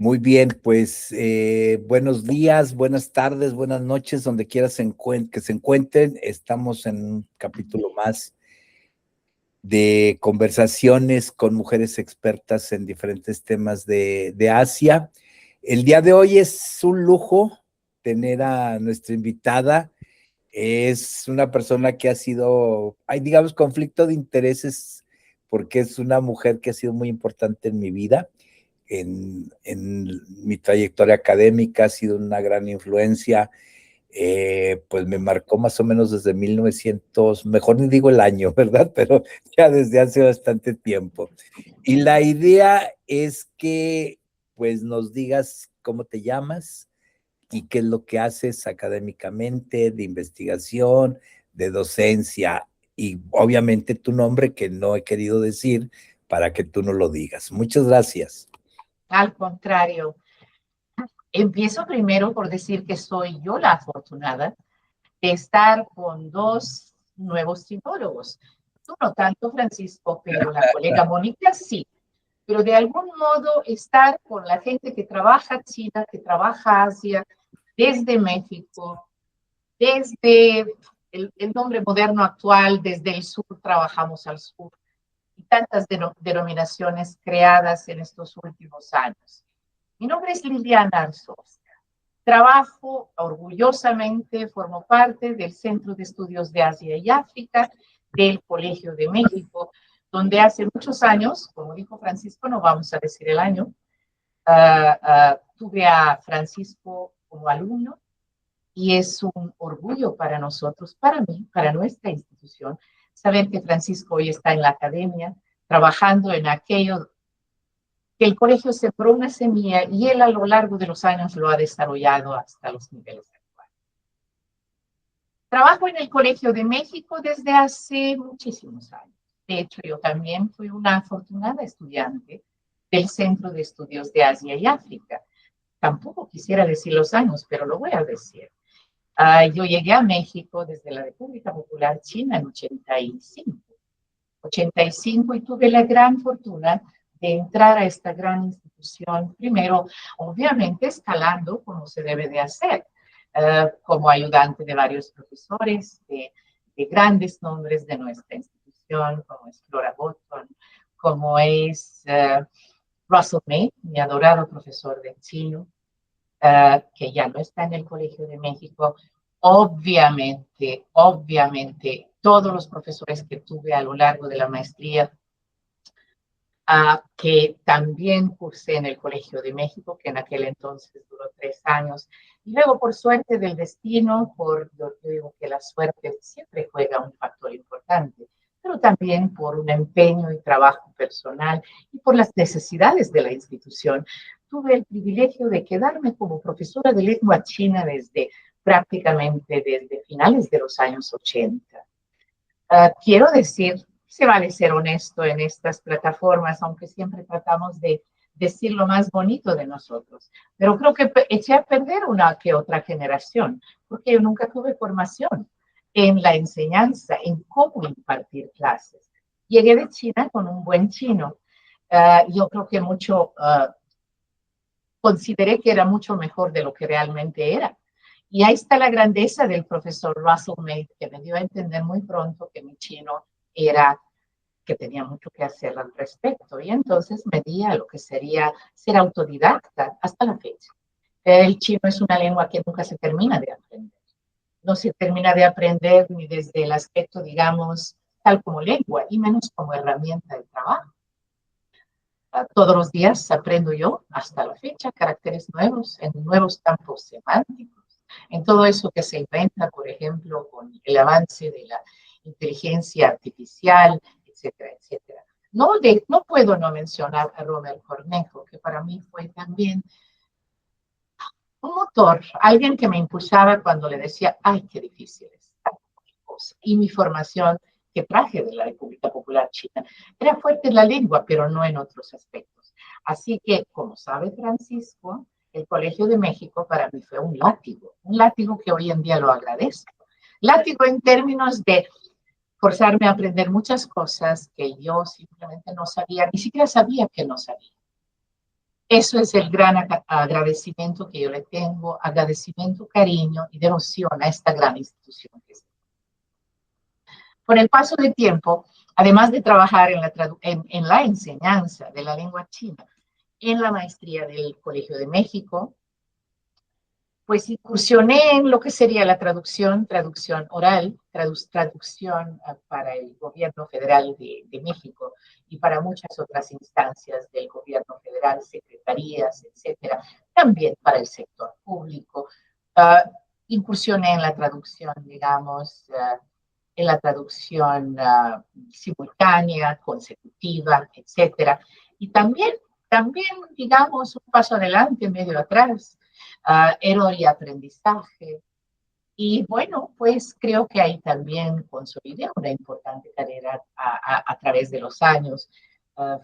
Muy bien, pues buenos días, buenas tardes, buenas noches, donde quiera que se encuentren. Estamos en un capítulo más de conversaciones con mujeres expertas en diferentes temas de Asia. El día de hoy es un lujo tener a nuestra invitada. Es una persona que ha sido, hay digamos, conflicto de intereses, porque es una mujer que ha sido muy importante en mi vida. En mi trayectoria académica ha sido una gran influencia, pues me marcó más o menos desde 1900, mejor ni digo el año, ¿verdad? Pero ya desde hace bastante tiempo. Y la idea es que pues nos digas cómo te llamas y qué es lo que haces académicamente, de investigación, de docencia, y obviamente tu nombre, que no he querido decir para que tú no lo digas. Muchas gracias. Al contrario, empiezo primero por decir que soy yo la afortunada de estar con dos nuevos psicólogos. Tú no tanto, Francisco, pero la colega Mónica sí. Pero de algún modo estar con la gente que trabaja China, que trabaja Asia, desde México, desde el nombre moderno actual, desde el sur trabajamos al sur, y tantas denominaciones creadas en estos últimos años. Mi nombre es Liliana Arzós. Trabajo orgullosamente, formo parte del Centro de Estudios de Asia y África del Colegio de México, donde hace muchos años, como dijo Francisco, no vamos a decir el año, tuve a Francisco como alumno y es un orgullo para nosotros, para mí, para nuestra institución, saber que Francisco hoy está en la academia, trabajando en aquello que el colegio sembró una semilla y él a lo largo de los años lo ha desarrollado hasta los niveles actuales. Trabajo en el Colegio de México desde hace muchísimos años. De hecho, yo también fui una afortunada estudiante del Centro de Estudios de Asia y África. Tampoco quisiera decir los años, pero lo voy a decir. Yo llegué a México desde la República Popular China en 85 y tuve la gran fortuna de entrar a esta gran institución, primero, obviamente, escalando como se debe de hacer, como ayudante de varios profesores, de grandes nombres de nuestra institución, como es Flora Botton, como es Russell May, mi adorado profesor de chino, que ya no está en el Colegio de México. Obviamente, todos los profesores que tuve a lo largo de la maestría, que también cursé en el Colegio de México, que en aquel entonces duró 3 años. Y luego, por suerte del destino, yo digo que la suerte siempre juega un factor importante, pero también por un empeño y trabajo personal y por las necesidades de la institución, tuve el privilegio de quedarme como profesora de lengua china prácticamente desde finales de los años 80. Quiero decir, se vale ser honesto en estas plataformas, aunque siempre tratamos de decir lo más bonito de nosotros. Pero creo que eché a perder una que otra generación, porque yo nunca tuve formación en la enseñanza, en cómo impartir clases. Llegué de China con un buen chino. Yo creo que consideré que era mucho mejor de lo que realmente era. Y ahí está la grandeza del profesor Russell May, que me dio a entender muy pronto que mi chino que tenía mucho que hacer al respecto. Y entonces me di a lo que sería ser autodidacta hasta la fecha. El chino es una lengua que nunca se termina de aprender. No se termina de aprender ni desde el aspecto, digamos, tal como lengua, y menos como herramienta de trabajo. Todos los días aprendo yo, hasta la fecha, caracteres nuevos, en nuevos campos semánticos, en todo eso que se inventa, por ejemplo, con el avance de la inteligencia artificial, etcétera, etcétera. No puedo no mencionar a Romer Cornejo, que para mí fue también un motor, alguien que me impulsaba cuando le decía, ay, qué difícil es esta cosa. Y mi formación que traje de la República Popular China era fuerte en la lengua, pero no en otros aspectos. Así que, como sabe Francisco, el Colegio de México para mí fue un látigo que hoy en día lo agradezco. Látigo en términos de forzarme a aprender muchas cosas que yo simplemente no sabía, ni siquiera sabía que no sabía. Eso es el gran agradecimiento que yo le tengo, agradecimiento, cariño y devoción a esta gran institución que es. Con el paso del tiempo, además de trabajar en la enseñanza de la lengua china, en la maestría del Colegio de México, pues incursioné en lo que sería la traducción oral, traducción para el gobierno federal de México y para muchas otras instancias del gobierno federal, secretarías, etcétera, también para el sector público. Incursioné en la traducción, digamos, en la traducción simultánea, consecutiva, etcétera. Y también, digamos, un paso adelante, medio atrás, error y aprendizaje. Y bueno, pues creo que ahí también consolidé una importante carrera a través de los años.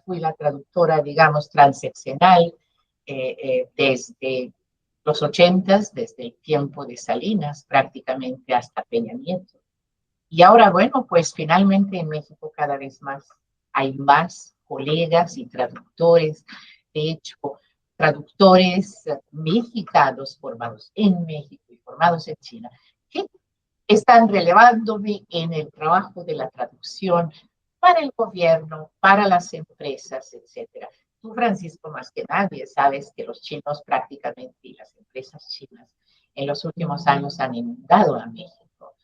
Fui la traductora, digamos, transeccional desde los 80s, desde el tiempo de Salinas, prácticamente hasta Peña Nieto. Y ahora, bueno, pues finalmente en México cada vez más hay más colegas y traductores. De hecho, traductores mexicanos formados en México y formados en China, que están relevándome en el trabajo de la traducción para el gobierno, para las empresas, etcétera. Tú, Francisco, más que nadie, sabes que los chinos prácticamente y las empresas chinas en los últimos años han inundado a México.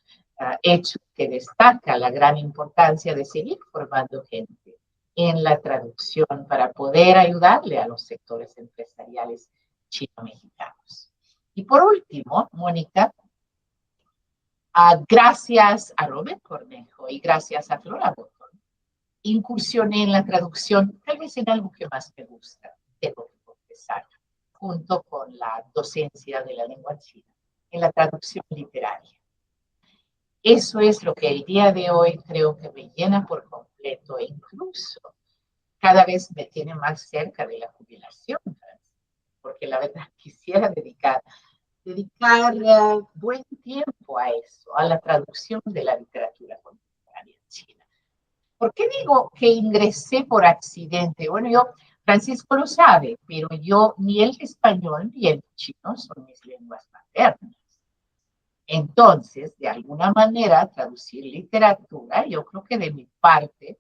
Hecho que destaca la gran importancia de seguir formando gente en la traducción para poder ayudarle a los sectores empresariales chino-mexicanos. Y por último, Mónica, gracias a Robert Cornejo y gracias a Flora Botón, incursioné en la traducción, tal vez en algo que más me gusta, tengo que confesar, junto con la docencia de la lengua china, en la traducción literaria. Eso es lo que el día de hoy creo que me llena por completo e incluso cada vez me tiene más cerca de la jubilación, porque la verdad quisiera dedicar buen tiempo a eso, a la traducción de la literatura contemporánea china. ¿Por qué digo que ingresé por accidente? Bueno, Francisco lo sabe, pero yo ni el español ni el chino son mis lenguas maternas. Entonces, de alguna manera, traducir literatura, yo creo que de mi parte,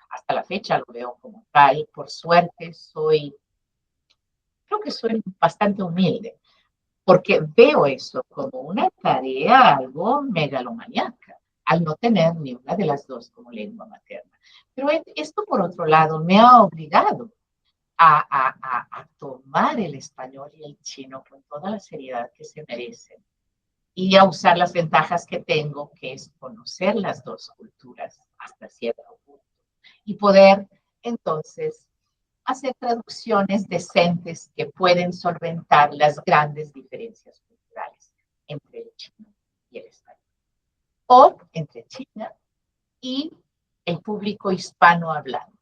hasta la fecha lo veo como tal, por suerte creo que soy bastante humilde, porque veo eso como una tarea algo megalomaníaca, al no tener ni una de las dos como lengua materna. Pero esto, por otro lado, me ha obligado a tomar el español y el chino con toda la seriedad que se merecen y a usar las ventajas que tengo, que es conocer las dos culturas hasta cierto punto y poder entonces hacer traducciones decentes que pueden solventar las grandes diferencias culturales entre el chino y el español, o entre China y el público hispanohablante.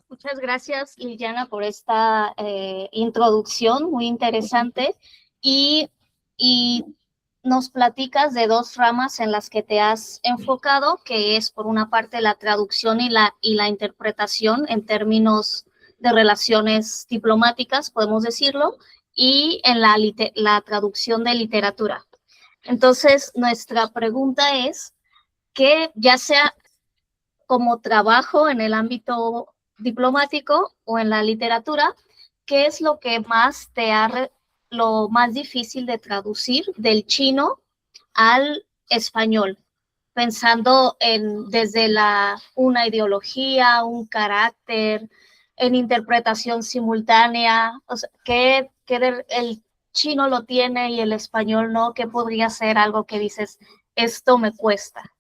Muchas gracias, Liliana, por esta introducción muy interesante y nos platicas de dos ramas en las que te has enfocado, que es por una parte la traducción y la interpretación en términos de relaciones diplomáticas, podemos decirlo, y en la traducción de literatura. Entonces, nuestra pregunta es que ya sea como trabajo en el ámbito diplomático o en la literatura, ¿qué es lo que más lo más difícil de traducir del chino al español? Pensando desde una ideología, un carácter, en interpretación simultánea, o sea, ¿qué el chino lo tiene y el español no? ¿Qué podría ser algo que dices, esto me cuesta?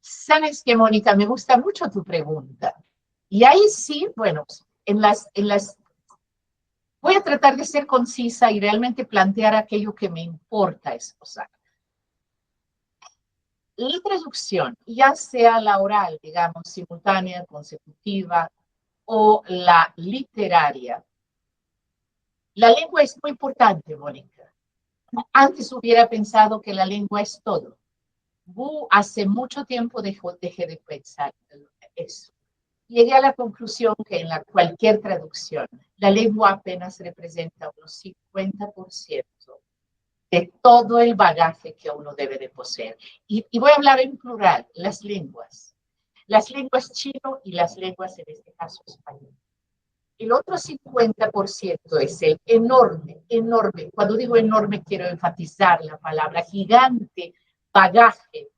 Sabes que, Mónica, me gusta mucho tu pregunta. Y ahí sí, bueno, voy a tratar de ser concisa y realmente plantear aquello que me importa esbozar. La traducción, ya sea la oral, digamos, simultánea, consecutiva, o la literaria. La lengua es muy importante, Mónica. Antes hubiera pensado que la lengua es todo. Hace mucho tiempo dejé de pensar eso. llegué a la conclusión que en cualquier traducción, la lengua apenas representa unos 50% de todo el bagaje que uno debe de poseer. Y voy a hablar en plural, las lenguas chino y las lenguas, en este caso, español. El otro 50% es el enorme, enorme, cuando digo enorme quiero enfatizar la palabra gigante, bagaje,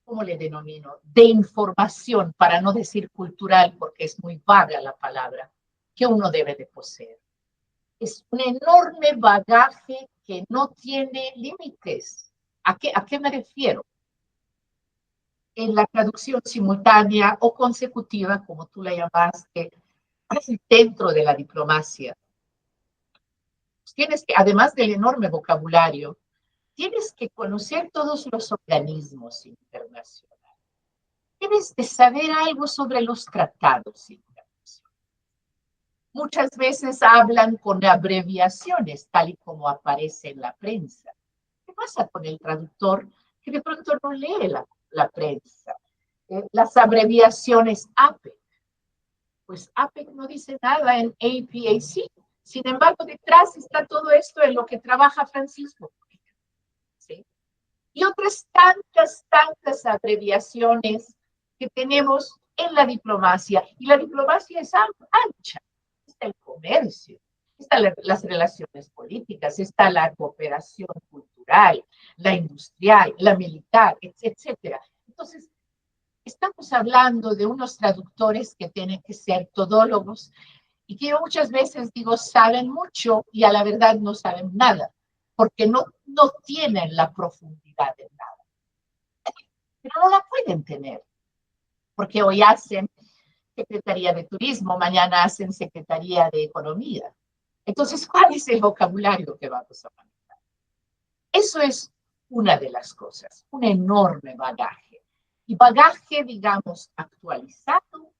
¿cómo le denomino? De información, para no decir cultural, porque es muy vaga la palabra, que uno debe de poseer. Es un enorme bagaje que no tiene límites. ¿A qué me refiero? En la traducción simultánea o consecutiva, como tú la llamaste, dentro de la diplomacia, tienes que, además del enorme vocabulario, tienes que conocer todos los organismos internacionales. Debes de saber algo sobre los tratados internacionales. Muchas veces hablan con abreviaciones, tal y como aparece en la prensa. ¿Qué pasa con el traductor que de pronto no lee la prensa? Las abreviaciones APEC. Pues APEC no dice nada en APAC. Sin embargo, detrás está todo esto en lo que trabaja Francisco. ¿Sí? Y otras tantas abreviaciones que tenemos en la diplomacia. Y la diplomacia es ancha. Está el comercio, están las relaciones políticas, está la cooperación cultural, la industrial, la militar, etcétera. Entonces, estamos hablando de unos traductores que tienen que ser todólogos y que yo muchas veces digo saben mucho y a la verdad no saben nada, porque no tienen la profundidad de nada. Pero no la pueden tener, porque hoy hacen Secretaría de Turismo, mañana hacen Secretaría de Economía. Entonces, ¿cuál es el vocabulario que vamos a manejar? Eso es una de las cosas, un enorme bagaje. Y bagaje, digamos, actualizado,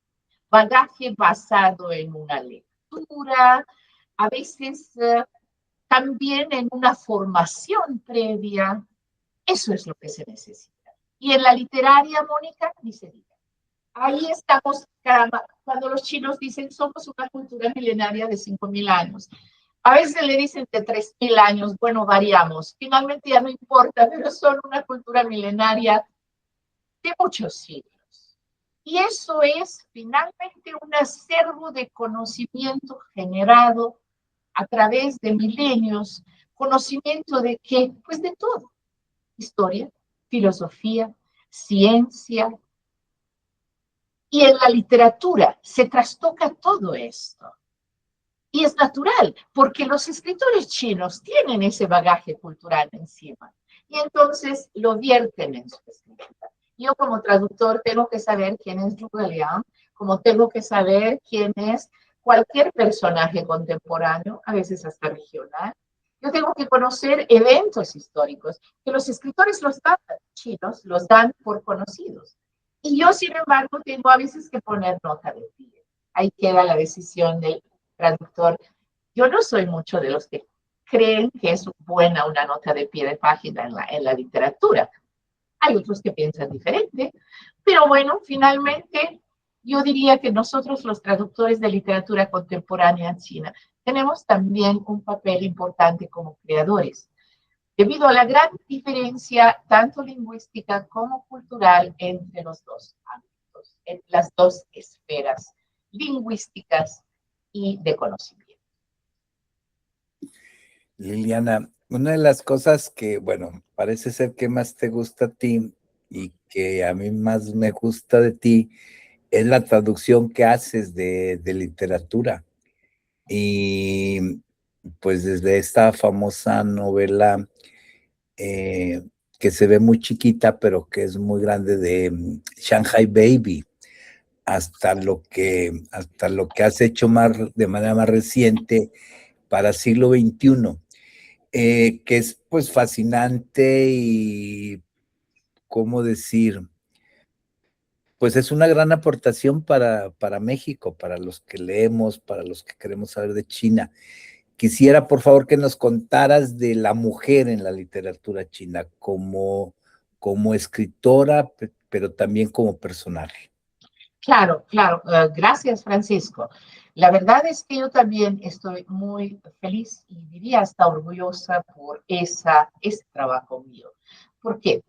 bagaje basado en una lectura, a veces también en una formación previa. Eso es lo que se necesita. Y en la literaria, Mónica, ni se diga. Ahí estamos, caramba, cuando los chinos dicen somos una cultura milenaria de 5.000 años. A veces le dicen de 3.000 años, bueno, variamos. Finalmente ya no importa, pero son una cultura milenaria de muchos siglos. Y eso es finalmente un acervo de conocimiento generado a través de milenios, conocimiento de qué, pues de todo. Historia, filosofía, ciencia. Y en la literatura se trastoca todo esto. Y es natural, porque los escritores chinos tienen ese bagaje cultural encima. Y entonces lo vierten en su escritura. Yo como traductor tengo que saber quién es Zhuge Liang, como tengo que saber quién es cualquier personaje contemporáneo, a veces hasta regional. Yo tengo que conocer eventos históricos, que los escritores chinos los dan por conocidos. Y yo, sin embargo, tengo a veces que poner nota de pie. Ahí queda la decisión del traductor. Yo no soy mucho de los que creen que es buena una nota de pie de página en la literatura. Hay otros que piensan diferente, pero bueno, finalmente yo diría que nosotros los traductores de literatura contemporánea china tenemos también un papel importante como creadores, debido a la gran diferencia tanto lingüística como cultural entre los dos ámbitos, en las dos esferas lingüísticas y de conocimiento. Liliana, una de las cosas que, bueno, parece ser que más te gusta a ti y que a mí más me gusta de ti es la traducción que haces de literatura. Y pues desde esta famosa novela que se ve muy chiquita, pero que es muy grande, de Shanghai Baby, hasta lo que has hecho de manera más reciente para siglo XXI. Que es pues fascinante y, ¿cómo decir? Pues es una gran aportación para México, para los que leemos, para los que queremos saber de China. Quisiera, por favor, que nos contaras de la mujer en la literatura china como escritora, pero también como personaje. Claro, claro. Gracias, Francisco. La verdad es que yo también estoy muy feliz y diría hasta orgullosa por ese trabajo mío. ¿Por qué?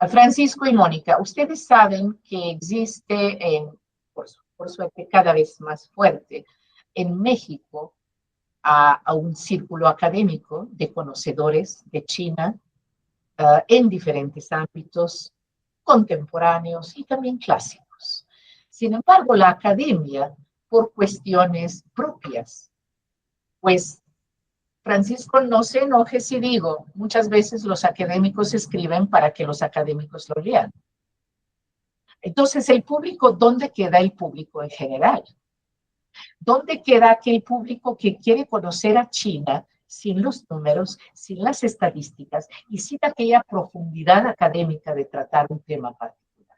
Francisco y Mónica, ustedes saben que existe, por suerte, cada vez más fuerte en México a un círculo académico de conocedores de China en diferentes ámbitos contemporáneos y también clásicos. Sin embargo, la academia, por cuestiones propias, pues Francisco, no se enoje si digo, muchas veces los académicos escriben para que los académicos lo lean. Entonces, el público, ¿dónde queda el público en general? ¿Dónde queda aquel público que quiere conocer a China sin los números, sin las estadísticas y sin aquella profundidad académica de tratar un tema particular?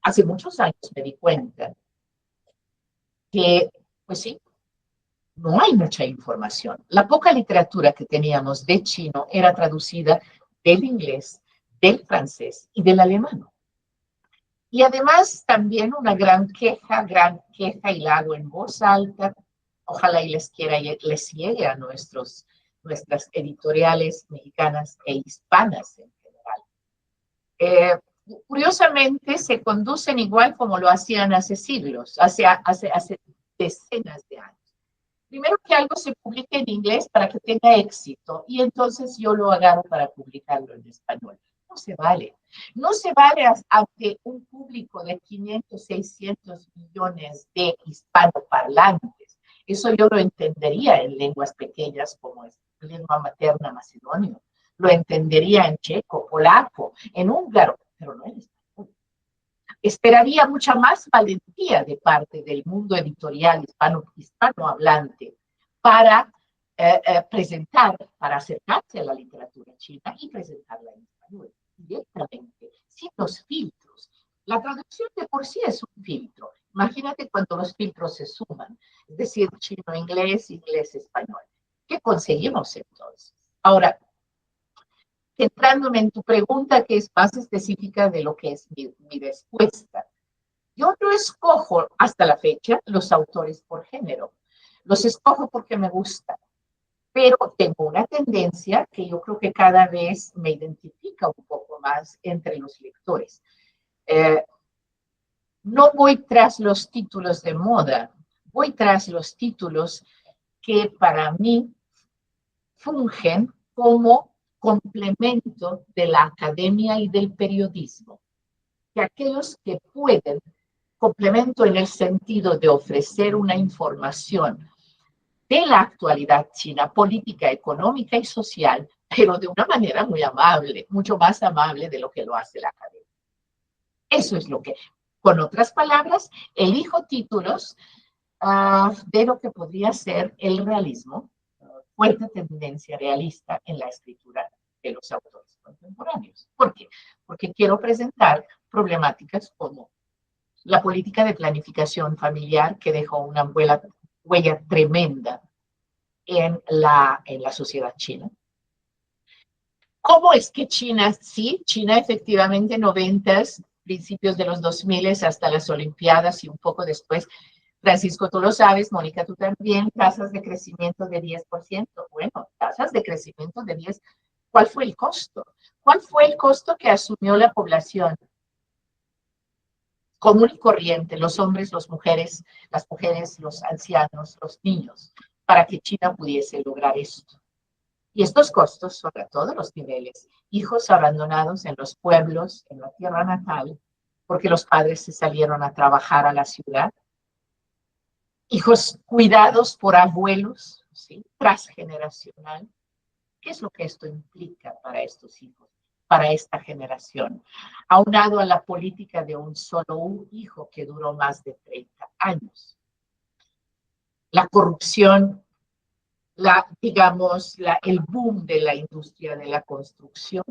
Hace muchos años me di cuenta que, pues sí, no hay mucha información. La poca literatura que teníamos de chino era traducida del inglés, del francés y del alemán. Y además también una gran queja y la hago en voz alta, ojalá y les llegue a nuestras editoriales mexicanas e hispanas en general. Curiosamente se conducen igual como lo hacían hace siglos, hace decenas de años. Primero que algo se publique en inglés para que tenga éxito y entonces yo lo agarro para publicarlo en español. No se vale. No se vale ante un público de 500, 600 millones de hispanoparlantes. Eso yo lo entendería en lenguas pequeñas como es lengua materna macedonio. Lo entendería en checo, polaco, en húngaro, pero no en español. Esperaría mucha más valentía de parte del mundo editorial hispanohablante para presentar, para acercarse a la literatura china y presentarla en español directamente, sin los filtros. La traducción de por sí es un filtro. Imagínate cuando los filtros se suman, es decir, chino-inglés, inglés-español. ¿Qué conseguimos entonces? Ahora, centrándome en tu pregunta, que es más específica de lo que es mi respuesta. Yo no escojo hasta la fecha los autores por género. Los escojo porque me gustan. Pero tengo una tendencia que yo creo que cada vez me identifica un poco más entre los lectores. No voy tras los títulos de moda, voy tras los títulos que para mí fungen como complemento de la academia y del periodismo. Que aquellos que pueden, complemento en el sentido de ofrecer una información de la actualidad china, política, económica y social, pero de una manera muy amable, mucho más amable de lo que lo hace la academia. Eso es lo que, con otras palabras, elijo títulos de lo que podría ser el realismo, fuerte tendencia realista en la escritura de los autores contemporáneos. ¿Por qué? Porque quiero presentar problemáticas como la política de planificación familiar que dejó una huella tremenda en la sociedad china. ¿Cómo es que China, sí, China efectivamente 90s, principios de los 2000 hasta las Olimpiadas y un poco después, Francisco, tú lo sabes, Mónica, tú también, tasas de crecimiento de 10%. Bueno, tasas de crecimiento de 10%. ¿Cuál fue el costo? ¿Cuál fue el costo que asumió la población común y corriente, los hombres, las mujeres, los ancianos, los niños, para que China pudiese lograr esto? Y estos costos son a todos los niveles. Hijos abandonados en los pueblos, en la tierra natal, porque los padres se salieron a trabajar a la ciudad. Hijos cuidados por abuelos, ¿sí? Transgeneracional. ¿Qué es lo que esto implica para estos hijos, para esta generación? Aunado a la política de un solo hijo que duró más de 30 años. La corrupción, el boom de la industria de la construcción,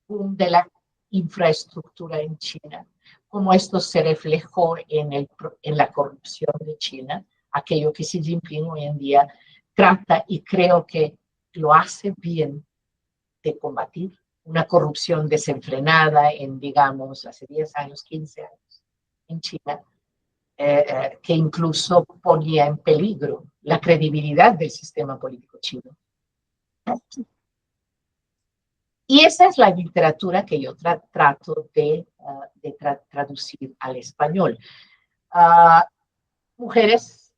boom de la infraestructura en China, cómo esto se reflejó en la corrupción de China, aquello que Xi Jinping hoy en día trata y creo que lo hace bien de combatir, una corrupción desenfrenada en, digamos, hace 10 años, 15 años. en China, que incluso ponía en peligro la credibilidad del sistema político chino. Y esa es la literatura que yo trato de traducir al español. Mujeres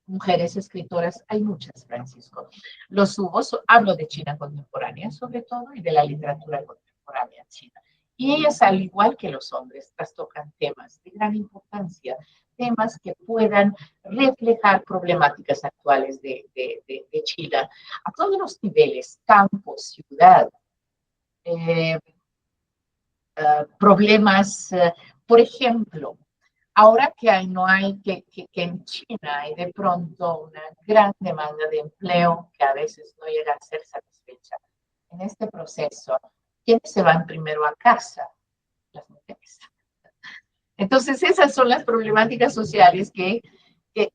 escritoras, hay muchas, Francisco. Hablo de China contemporánea, sobre todo, y de la literatura contemporánea china. Y ellas, al igual que los hombres, trastocan temas de gran importancia, temas que puedan reflejar problemáticas actuales de China a todos los niveles, campo, ciudad, problemas, por ejemplo, ahora que en China hay de pronto una gran demanda de empleo que a veces no llega a ser satisfecha. En este proceso, ¿quiénes se van primero a casa? Las mujeres. Entonces, esas son las problemáticas sociales que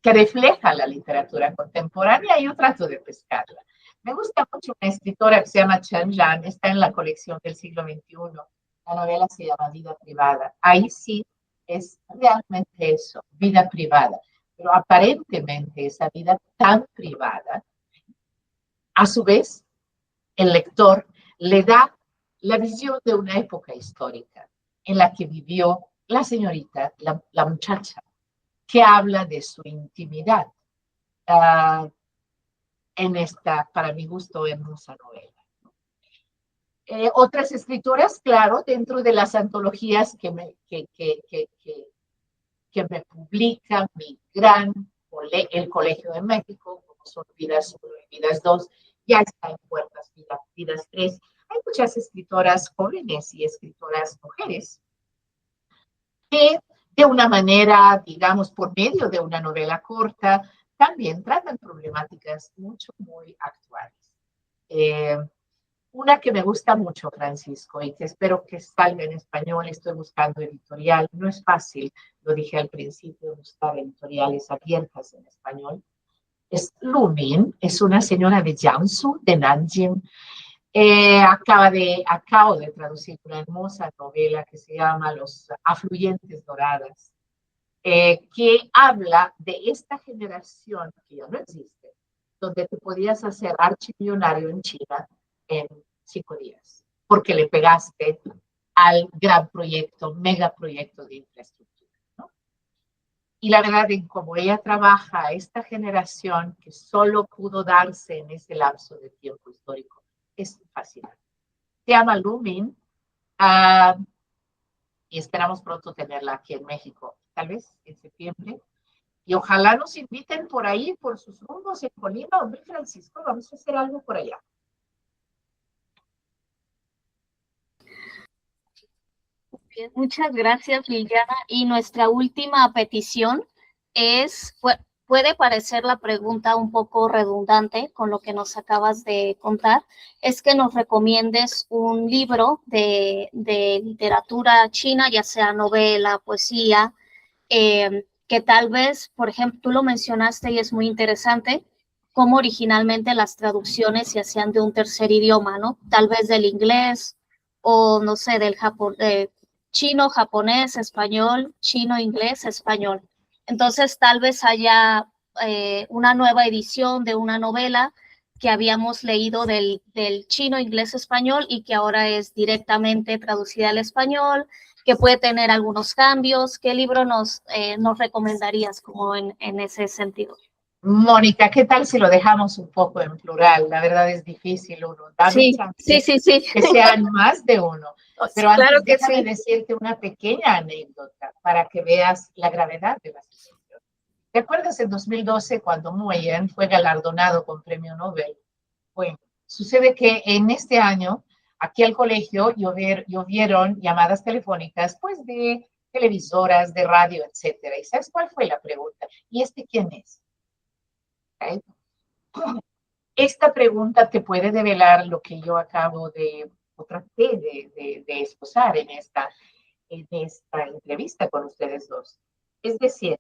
refleja la literatura contemporánea y yo trato de pescarla. Me gusta mucho una escritora que se llama Chen Yan, está en la colección del siglo XXI. La novela se llama Vida Privada. Ahí sí es realmente eso, vida privada. Pero aparentemente esa vida tan privada, a su vez, el lector le da la visión de una época histórica en la que vivió la señorita, la muchacha, que habla de su intimidad en esta, para mi gusto, hermosa novela. Otras escritoras, claro, dentro de las antologías que me publica el Colegio de México, como son Vidas 1 y Vidas 2, ya está en puertas Vidas 3. Hay muchas escritoras jóvenes y escritoras mujeres que de una manera, digamos, por medio de una novela corta, también tratan problemáticas muy actuales. Una que me gusta mucho, Francisco, y que espero que salga en español, estoy buscando editorial, no es fácil, lo dije al principio, buscar editoriales abiertas en español, es Lu Min, es una señora de Jiangsu, de Nanjing. Acabo de traducir una hermosa novela que se llama Los Afluyentes Doradas, que habla de esta generación que ya no existe, donde te podías hacer archimillonario en China en 5 días, porque le pegaste al gran proyecto, megaproyecto de infraestructura, ¿no? Y la verdad, en cómo ella trabaja, esta generación que solo pudo darse en ese lapso de tiempo histórico, es fascinante. Se llama Lu Min, y esperamos pronto tenerla aquí en México, tal vez en septiembre. Y ojalá nos inviten por ahí, por sus rumbos en Colima. Hombre, Francisco, vamos a hacer algo por allá. Bien, muchas gracias, Liliana. Y nuestra última petición es, puede parecer la pregunta un poco redundante con lo que nos acabas de contar, es que nos recomiendes un libro de literatura china, ya sea novela, poesía, que tal vez, por ejemplo, tú lo mencionaste y es muy interesante, cómo originalmente las traducciones se hacían de un tercer idioma, ¿no? Tal vez del inglés o, no sé, del chino, japonés, español, chino, inglés, español. Entonces, tal vez haya una nueva edición de una novela que habíamos leído del chino, inglés, español y que ahora es directamente traducida al español, que puede tener algunos cambios. ¿Qué libro nos recomendarías como en ese sentido? Mónica, ¿qué tal si lo dejamos un poco en plural? La verdad es difícil uno. Sí. Que sean más de uno. Pero antes, claro que déjame decirte una pequeña anécdota para que veas la gravedad de la situación. ¿Te acuerdas en 2012 cuando Nguyen fue galardonado con Premio Nobel? Bueno, sucede que en este año, aquí al colegio, llovieron llamadas telefónicas, pues de televisoras, de radio, etcétera. ¿Y sabes cuál fue la pregunta? ¿Y este quién es? ¿Okay? Esta pregunta te puede develar lo que yo acabo de traté de esbozar en esta entrevista con ustedes dos. Es decir,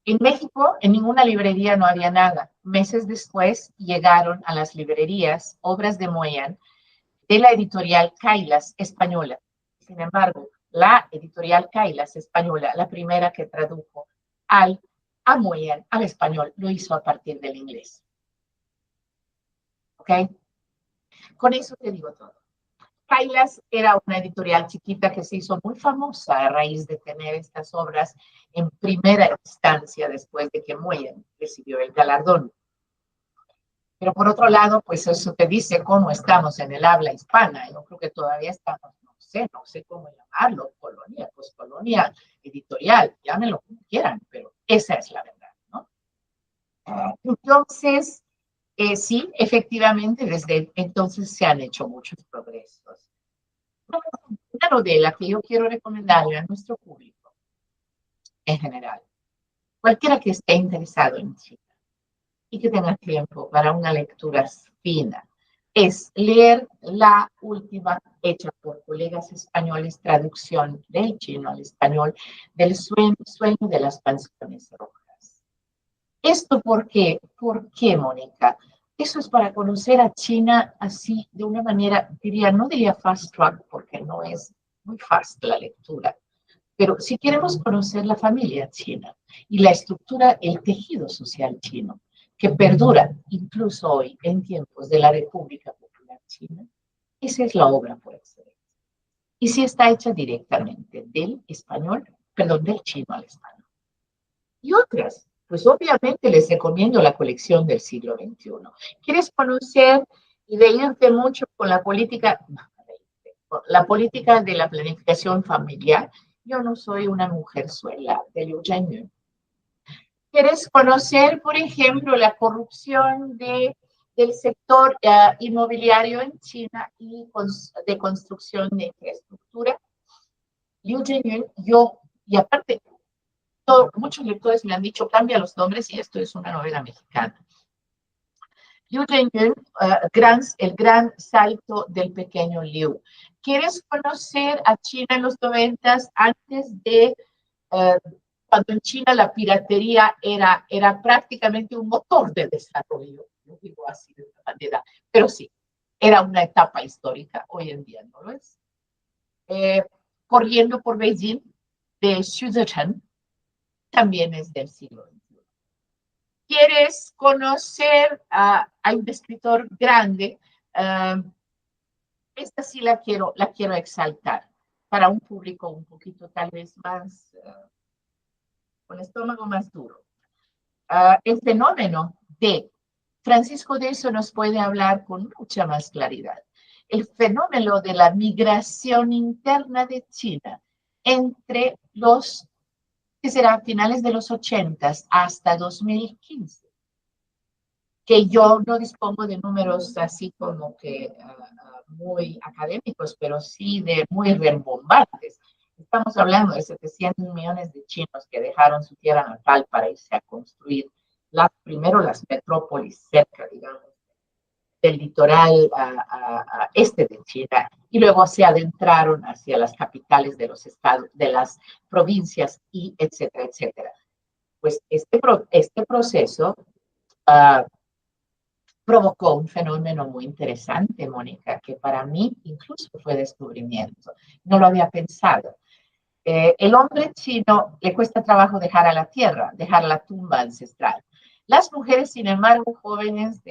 en México, en ninguna librería no había nada. Meses después llegaron a las librerías obras de Nguyen de la editorial Kailas española. Sin embargo, la editorial Kailas española, la primera que tradujo a Moyen al español, lo hizo a partir del inglés. ¿Ok? Con eso te digo todo. Kailas era una editorial chiquita que se hizo muy famosa a raíz de tener estas obras en primera instancia después de que Moyen recibió el galardón. Pero por otro lado, pues eso te dice cómo estamos en el habla hispana. Yo creo que todavía estamos, no sé cómo llamarlo, colonia, poscolonia editorial, llámenlo como quieran, pero esa es la verdad, ¿no? Entonces, sí, efectivamente, desde entonces se han hecho muchos progresos. Una novela que yo quiero recomendarle a nuestro público, en general, cualquiera que esté interesado en China y que tenga tiempo para una lectura fina, es leer la última hecha por colegas españoles, traducción del chino al español, del sueño de las mansiones rojas. ¿Esto por qué? ¿Por qué, Mónica? Eso es para conocer a China así, de una manera, no diría fast track, porque no es muy fast la lectura, pero si queremos conocer la familia china y la estructura, el tejido social chino, que perdura incluso hoy en tiempos de la República Popular China, esa es la obra por excelencia. Y si está hecha directamente del chino al español. Y otras, pues obviamente les recomiendo la colección del siglo XXI. ¿Quieres conocer y de irte mucho con la política de la planificación familiar? Yo no soy una mujerzuela de Liu Zhenyu. ¿Quieres conocer, por ejemplo, la corrupción del sector inmobiliario en China y de construcción de infraestructura? Liu Zhenyu, y aparte, muchos lectores me han dicho, cambia los nombres y esto es una novela mexicana. Liu Zhenyu, el gran salto del pequeño Liu. ¿Quieres conocer a China en los 90 antes de cuando en China la piratería era prácticamente un motor de desarrollo? No digo así de esta manera, pero sí, era una etapa histórica, hoy en día no lo es. Corriendo por Beijing, de Xu Zhechen, también es del siglo XXI. ¿Quieres conocer a un escritor grande? Esta sí la quiero exaltar para un público un poquito tal vez más, con estómago más duro. El fenómeno de Francisco de eso nos puede hablar con mucha más claridad. El fenómeno de la migración interna de China entre los, que será finales de los 80 hasta 2015, que yo no dispongo de números así como que muy académicos, pero sí de muy rembombantes. Estamos hablando de 700 millones de chinos que dejaron su tierra natal para irse a construir primero las metrópolis cerca, digamos, del litoral este de China, y luego se adentraron hacia las capitales de los estados, de las provincias, y etcétera, etcétera. Pues este proceso provocó un fenómeno muy interesante, Mónica, que para mí incluso fue descubrimiento. No lo había pensado. El hombre chino le cuesta trabajo dejar a la tierra, dejar la tumba ancestral. Las mujeres, sin embargo, jóvenes,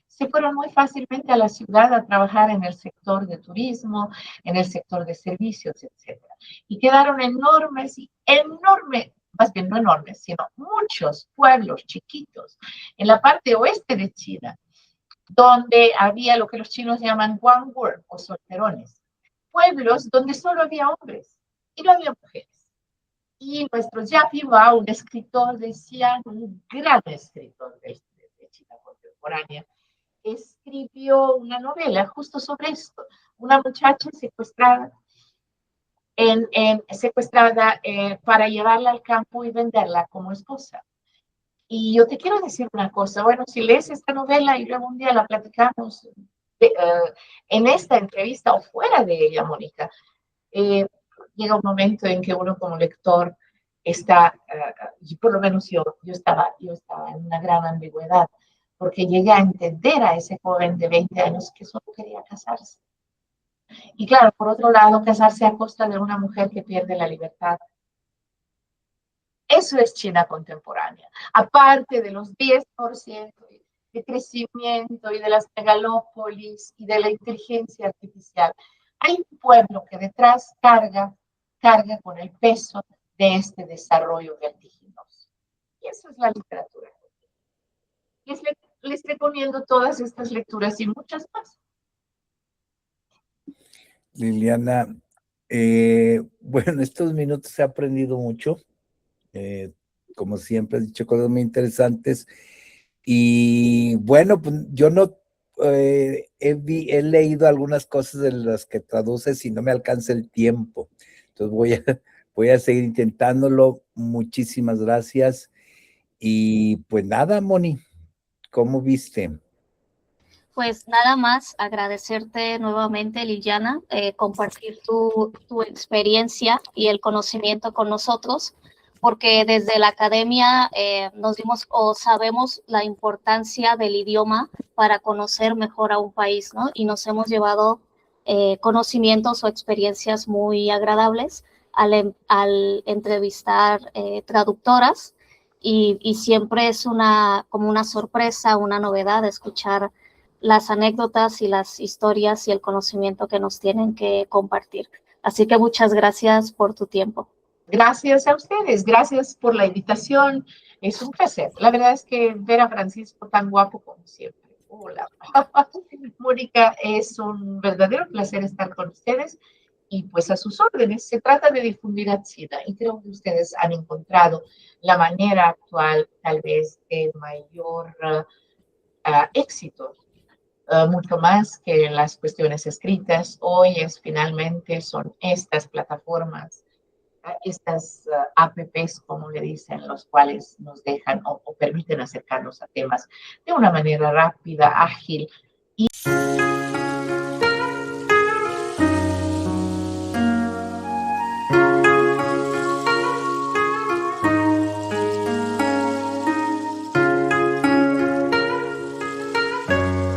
se fueron muy fácilmente a la ciudad a trabajar en el sector de turismo, en el sector de servicios, etc. Y quedaron enormes, más bien no enormes, sino muchos pueblos chiquitos en la parte oeste de China, donde había lo que los chinos llaman guangur o solterones. Pueblos donde solo había hombres y no había mujeres. Y nuestro Yapi Bao, un escritor, decía, un gran escritor de China contemporánea, escribió una novela justo sobre esto. Una muchacha secuestrada, para llevarla al campo y venderla como esposa. Y yo te quiero decir una cosa, bueno, si lees esta novela y luego un día la platicamos en esta entrevista o fuera de ella, Mónica, llega un momento en que uno como lector está, y por lo menos yo estaba en una gran ambigüedad, porque llegué a entender a ese joven de 20 años que solo quería casarse. Y claro, por otro lado, casarse a costa de una mujer que pierde la libertad. Eso es China contemporánea. Aparte de los 10% de crecimiento y de las megalópolis y de la inteligencia artificial, hay un pueblo que detrás carga con el peso de este desarrollo vertiginoso. Y eso es la literatura. Les recomiendo todas estas lecturas y muchas más. Liliana, bueno, estos minutos he aprendido mucho. Como siempre, has dicho cosas muy interesantes. Y bueno, pues yo no he leído algunas cosas de las que traduces y no me alcanza el tiempo. Entonces voy a seguir intentándolo. Muchísimas gracias. Y pues nada, Moni, ¿cómo viste? Pues nada más agradecerte nuevamente, Liliana, compartir tu experiencia y el conocimiento con nosotros, porque desde la academia nos dimos o sabemos la importancia del idioma para conocer mejor a un país, ¿no? Y nos hemos llevado conocimientos o experiencias muy agradables al entrevistar traductoras y siempre es como una sorpresa, una novedad escuchar las anécdotas y las historias y el conocimiento que nos tienen que compartir. Así que muchas gracias por tu tiempo. Gracias a ustedes, gracias por la invitación. Es un placer. La verdad es que ver a Francisco tan guapo como siempre. Hola. Mónica, es un verdadero placer estar con ustedes y pues a sus órdenes. Se trata de difundir a China y creo que ustedes han encontrado la manera actual tal vez de mayor éxito. Mucho más que las cuestiones escritas. Hoy finalmente son estas plataformas, estas apps, como le dicen, los cuales nos dejan o permiten acercarnos a temas de una manera rápida, ágil y